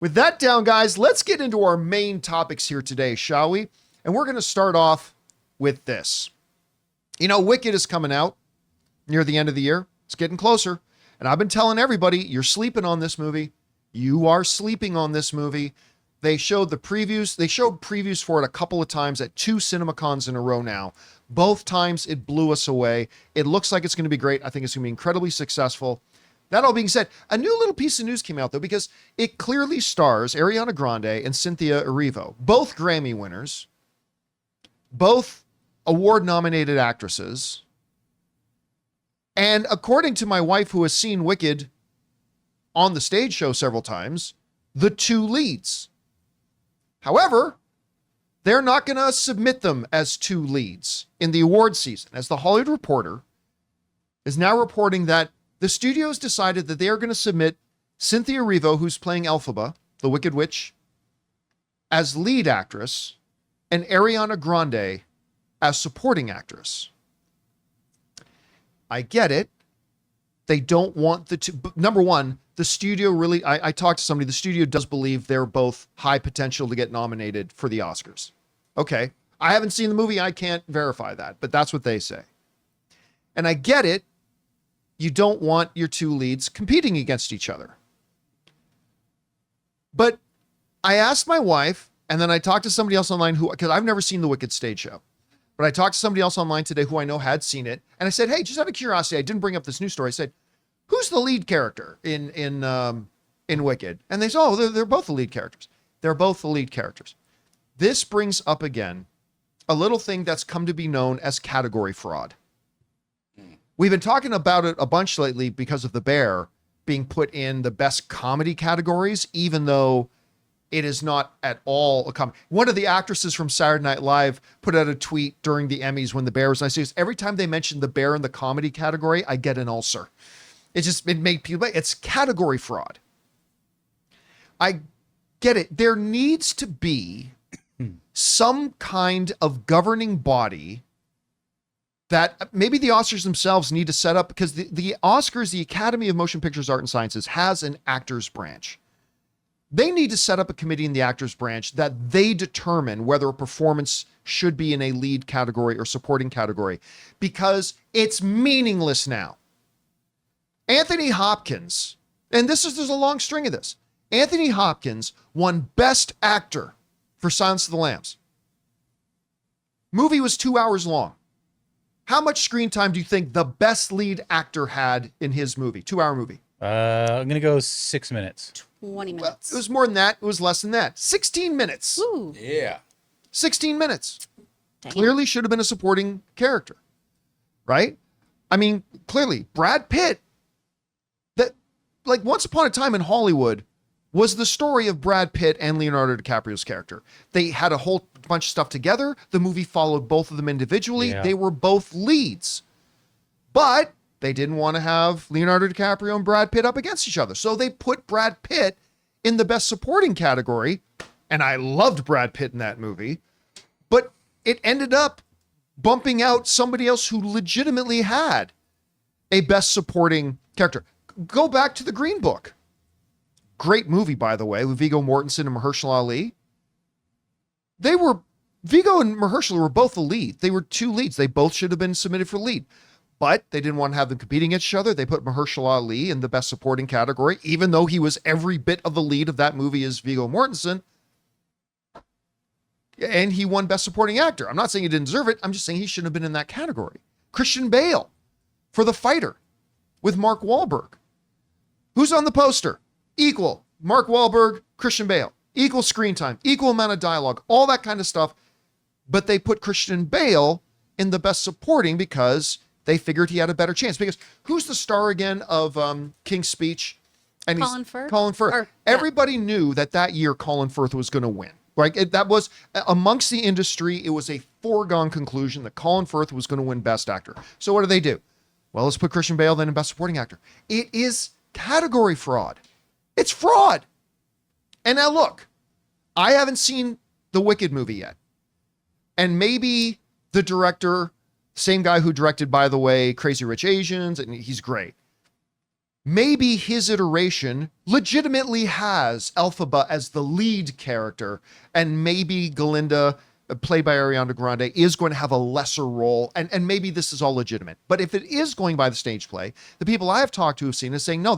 With that down, guys, let's get into our main topics here today, shall we? And we're going to start off with this. You know, Wicked is coming out near the end of the year. It's getting closer. And I've been telling everybody, you're sleeping on this movie. You are sleeping on this movie. They showed the previews. They showed previews for it a couple of times at 2 CinemaCons in a row now. Both times it blew us away. It looks like it's going to be great. I think it's going to be incredibly successful. That all being said, a new little piece of news came out, though, because it clearly stars Ariana Grande and Cynthia Erivo, both Grammy winners, both award-nominated actresses. And according to my wife, who has seen Wicked on the stage show several times, the 2 leads. However, they're not going to submit them as 2 leads in the award season, as the Hollywood Reporter is now reporting that the studios decided that they are going to submit Cynthia Erivo, who's playing Elphaba, the Wicked Witch, as lead actress, and Ariana Grande as supporting actress. I get it. They don't want the two. Number one, the studio really, I talked to somebody, the studio does believe they're both high potential to get nominated for the Oscars. Okay. I haven't seen the movie. I can't verify that, but that's what they say. And I get it. You don't want your 2 leads competing against each other. But I asked my wife, and then I talked to somebody else online because I've never seen the Wicked stage show, but I talked to somebody else online today who I know had seen it. And I said, hey, just out of curiosity, I didn't bring up this news story. I said, who's the lead character in Wicked? And they said, oh, they're both the lead characters. They're both the lead characters. This brings up again a little thing that's come to be known as category fraud. We've been talking about it a bunch lately because of The Bear being put in the best comedy categories, even though it is not at all a comedy. One of the actresses from Saturday Night Live put out a tweet during the Emmys when The Bear was nice. Every time they mention The Bear in the comedy category, I get an ulcer. It made people, it's category fraud. I get it. There needs to be some kind of governing body that maybe the Oscars themselves need to set up, because the Oscars, the Academy of Motion Pictures, Art and Sciences, has an actors branch. They need to set up a committee in the actors branch that they determine whether a performance should be in a lead category or supporting category, because it's meaningless now. Anthony Hopkins, and there's a long string of this. Anthony Hopkins won Best Actor for Silence of the Lambs. Movie was 2 hours long. How much screen time do you think the best lead actor had in his movie? 2-hour movie. I'm going to go 6 minutes. 20 minutes. Well, it was more than that. It was less than that. 16 minutes. Ooh. Yeah. 16 minutes. Damn. Clearly should have been a supporting character, right? I mean, clearly Brad Pitt, that, like, Once Upon a Time in Hollywood was the story of Brad Pitt and Leonardo DiCaprio's character. They had a whole bunch of stuff together. The movie followed both of them individually. Yeah. They were both leads, but they didn't want to have Leonardo DiCaprio and Brad Pitt up against each other. So they put Brad Pitt in the best supporting category. And I loved Brad Pitt in that movie, but it ended up bumping out somebody else who legitimately had a best supporting character. Go back to The Green Book. Great movie, by the way, with Viggo Mortensen and Mahershala Ali. Viggo and Mahershala were both the lead. They were 2 leads. They both should have been submitted for lead, but they didn't want to have them competing against each other. They put Mahershala Ali in the best supporting category, even though he was every bit of the lead of that movie as Viggo Mortensen. And he won best supporting actor. I'm not saying he didn't deserve it. I'm just saying he shouldn't have been in that category. Christian Bale for The Fighter with Mark Wahlberg. Who's on the poster? Equal. Mark Wahlberg, Christian Bale. Equal screen time, equal amount of dialogue, all that kind of stuff. But they put Christian Bale in the best supporting because they figured he had a better chance. Because who's the star again of King's Speech? And Colin Firth? Colin Firth. Or, yeah. Everybody knew that year Colin Firth was going to win. Right? That was, amongst the industry, it was a foregone conclusion that Colin Firth was going to win Best Actor. So what do? Well, let's put Christian Bale then in Best Supporting Actor. It is category fraud. It's fraud. And now look, I haven't seen the Wicked movie yet. And maybe the director, same guy who directed, by the way, Crazy Rich Asians, and he's great. maybe his iteration legitimately has Elphaba as the lead character, and maybe Galinda, played by Ariana Grande, is going to have a lesser role, and maybe this is all legitimate. But if it is going by the stage play, the people I have talked to have seen is saying, no,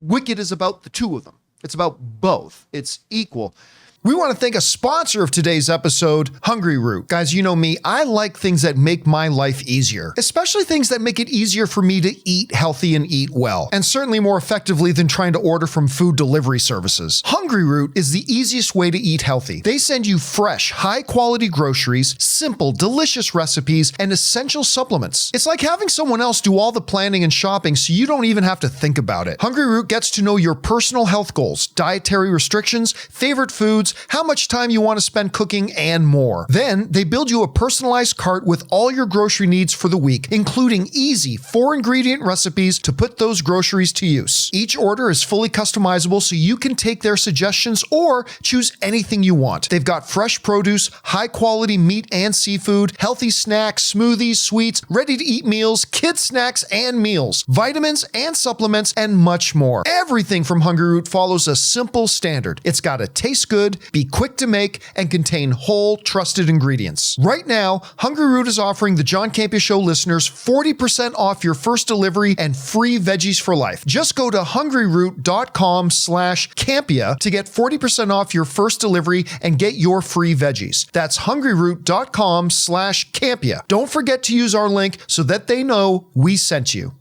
Wicked is about the two of them. It's about both. It's equal. We want to thank a sponsor of today's episode, Hungryroot. Guys, you know me, I like things that make my life easier, especially things that make it easier for me to eat healthy and eat well, and certainly more effectively than trying to order from food delivery services. Hungryroot is the easiest way to eat healthy. They send you fresh, high-quality groceries, simple, delicious recipes, and essential supplements. It's like having someone else do all the planning and shopping so you don't even have to think about it. Hungryroot gets to know your personal health goals, dietary restrictions, favorite foods, how much time you want to spend cooking, and more. Then they build you a personalized cart with all your grocery needs for the week, including easy 4-ingredient recipes to put those groceries to use. Each order is fully customizable so you can take their suggestions or choose anything you want. They've got fresh produce, high-quality meat and seafood, healthy snacks, smoothies, sweets, ready-to-eat meals, kids snacks and meals, vitamins and supplements, and much more. Everything from Hungryroot follows a simple standard. It's got to taste good, be quick to make, and contain whole, trusted ingredients. Right now, Hungryroot is offering the John Campea Show listeners 40% off your first delivery and free veggies for life. Just go to hungryroot.com/Campea to get 40% off your first delivery and get your free veggies. That's hungryroot.com/Campea. Don't forget to use our link so that they know we sent you.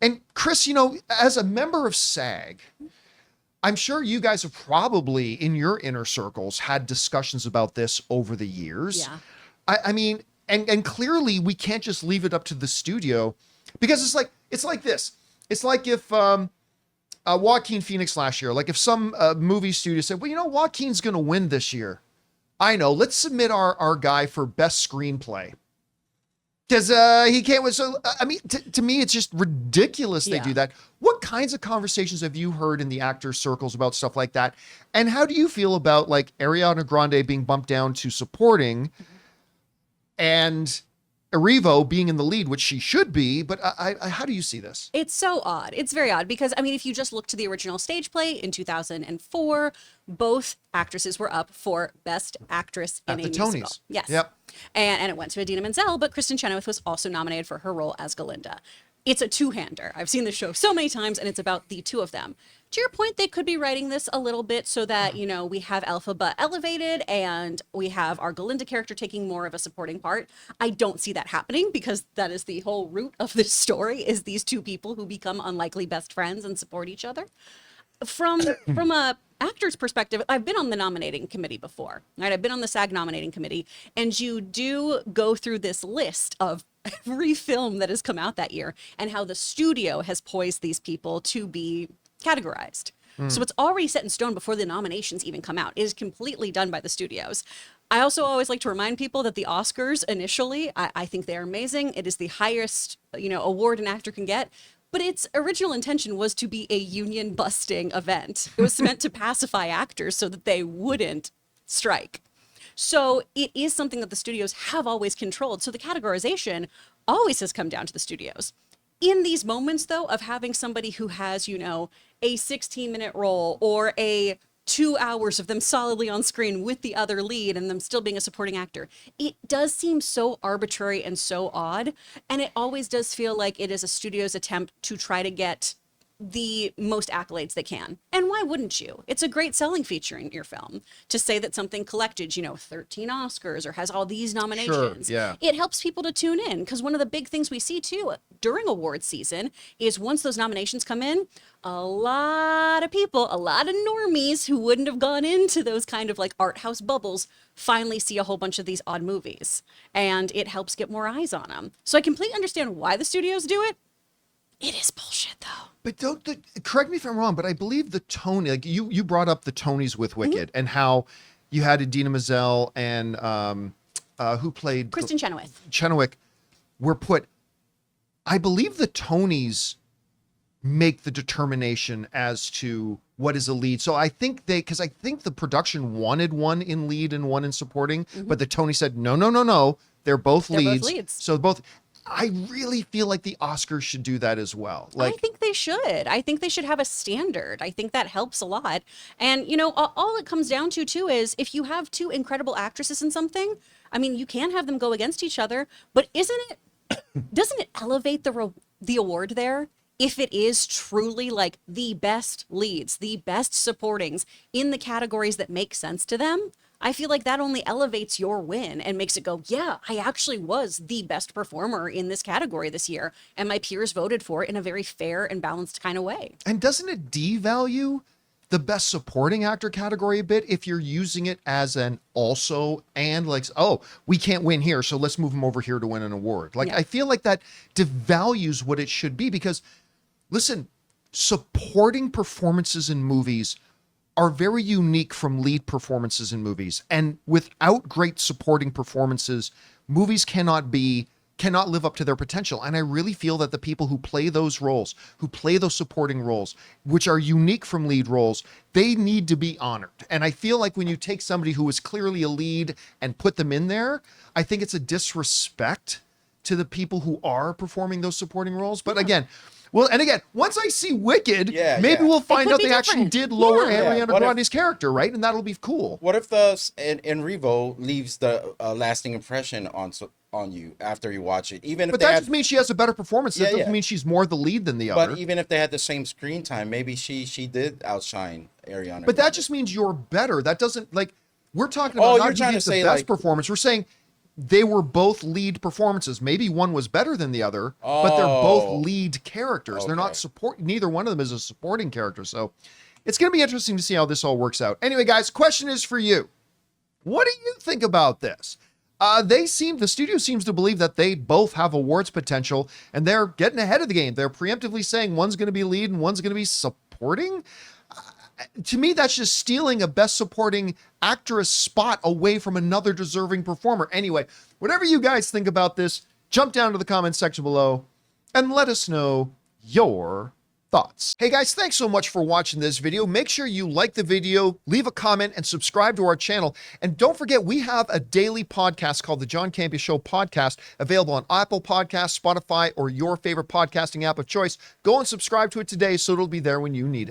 And Chris, you know, as a member of SAG, I'm sure you guys have probably, in your inner circles, had discussions about this over the years. Yeah. I mean, and clearly we can't just leave it up to the studio, because it's like this. It's like if Joaquin Phoenix last year, like if some movie studio said, well, you know, Joaquin's going to win this year. I know, let's submit our guy for best screenplay. Because he can't win. So, I mean, to me, it's just ridiculous they do that. What kinds of conversations have you heard in the actor circles about stuff like that? And how do you feel about, like, Ariana Grande being bumped down to supporting and Erivo being in the lead, which she should be, but how do you see this? It's so odd. It's very odd because, I mean, if you just look to the original stage play in 2004, both actresses were up for Best Actress in a musical. At the Tonys. Yes. Yep. And it went to Idina Menzel, but Kristen Chenoweth was also nominated for her role as Galinda. It's a two-hander. I've seen the show so many times, and it's about the two of them. To your point, they could be writing this a little bit so that, you know, we have Elphaba elevated and we have our Galinda character taking more of a supporting part. I don't see that happening because that is the whole root of this story, is these two people who become unlikely best friends and support each other. From a actor's perspective, I've been on the nominating committee before, right? I've been on the SAG nominating committee, and you do go through this list of every film that has come out that year and how the studio has poised these people to be categorized. So it's already set in stone before the nominations even come out. It is completely done by the studios. I also always like to remind people that the Oscars initially, I think they're amazing. It is the highest, you know, award an actor can get. But its original intention was to be a union busting event. It was meant to pacify actors so that they wouldn't strike. So it is something that the studios have always controlled. So the categorization always has come down to the studios. In these moments, though, of having somebody who has, you know, a 16-minute role or a 2 hours of them solidly on screen with the other lead and them still being a supporting actor, it does seem so arbitrary and so odd. And it always does feel like it is a studio's attempt to try to get the most accolades they can. And why wouldn't you? It's a great selling feature in your film to say that something collected, you know, 13 Oscars or has all these nominations. Sure, yeah. It helps people to tune in, because one of the big things we see too during awards season is once those nominations come in, a lot of people, a lot of normies who wouldn't have gone into those kind of like art house bubbles finally see a whole bunch of these odd movies, and it helps get more eyes on them. So I completely understand why the studios do it. It is bullshit though. But correct me if I'm wrong, but I believe the Tony, like you brought up the Tonys with Wicked and how you had Idina Menzel and who played Kristen Chenoweth. Chenoweth were put. I believe the Tonys make the determination as to what is a lead. So I think because I think the production wanted one in lead and one in supporting, but the Tony said no. They're both leads. Both leads. So both. I really feel like the Oscars should do that as well. I Like, think they should. I think they should have a standard. I think that helps a lot. And, you know, all it comes down to, too, is if you have two incredible actresses in something, I mean, you can have them go against each other, but doesn't it elevate the award there? If it is truly like the best leads, the best supportings in the categories that make sense to them, I feel like that only elevates your win and makes it go, yeah, I actually was the best performer in this category this year. And my peers voted for it in a very fair and balanced kind of way. and doesn't it devalue the best supporting actor category a bit if you're using it as an also and like, oh, we can't win here, so let's move him over here to win an award. Like, Yeah. I feel like that devalues what it should be because, listen, supporting performances in movies are very unique from lead performances in movies. And without great supporting performances, movies cannot live up to their potential. And I really feel that the people who play those roles, who play those supporting roles, which are unique from lead roles, they need to be honored. And I feel like when you take somebody who is clearly a lead and put them in there, I think it's a disrespect to the people who are performing those supporting roles. But again, well, and again, once I see Wicked, Yeah, maybe yeah. we'll find could out be they actually different. did lower Yeah. Ariana What if- Grande's character, right? And that'll be cool. What if Enrivo leaves the lasting impression on you after you watch it? Even if But they that had, just means she has a better performance. That Yeah, doesn't yeah. mean she's more the lead than the other. but even if they had the same screen time, maybe she did outshine Ariana. But that Grande. just means you're better. That doesn't, like, we're talking Oh, about you're not trying you to get the say, best like- performance. We're saying they were both lead performances. Maybe one was better than the other, but they're Oh. both lead characters. They're not Okay. support. Neither one of them is a supporting character. So it's going to be interesting to see how this all works out. Anyway, guys, question is for you. What do you think about this? The studio seems to believe that they both have awards potential and they're getting ahead of the game. They're preemptively saying one's going to be lead and one's going to be supporting. To me, that's just stealing a best supporting actress spot away from another deserving performer. Anyway, whatever you guys think about this, jump down to the comments section below and let us know your thoughts. Hey guys, thanks so much for watching this video. Make sure you like the video, leave a comment, and subscribe to our channel. And don't forget, we have a daily podcast called the John Campea Show podcast, available on Apple Podcasts, Spotify, or your favorite podcasting app of choice. Go and subscribe to it today so it'll be there when you need it.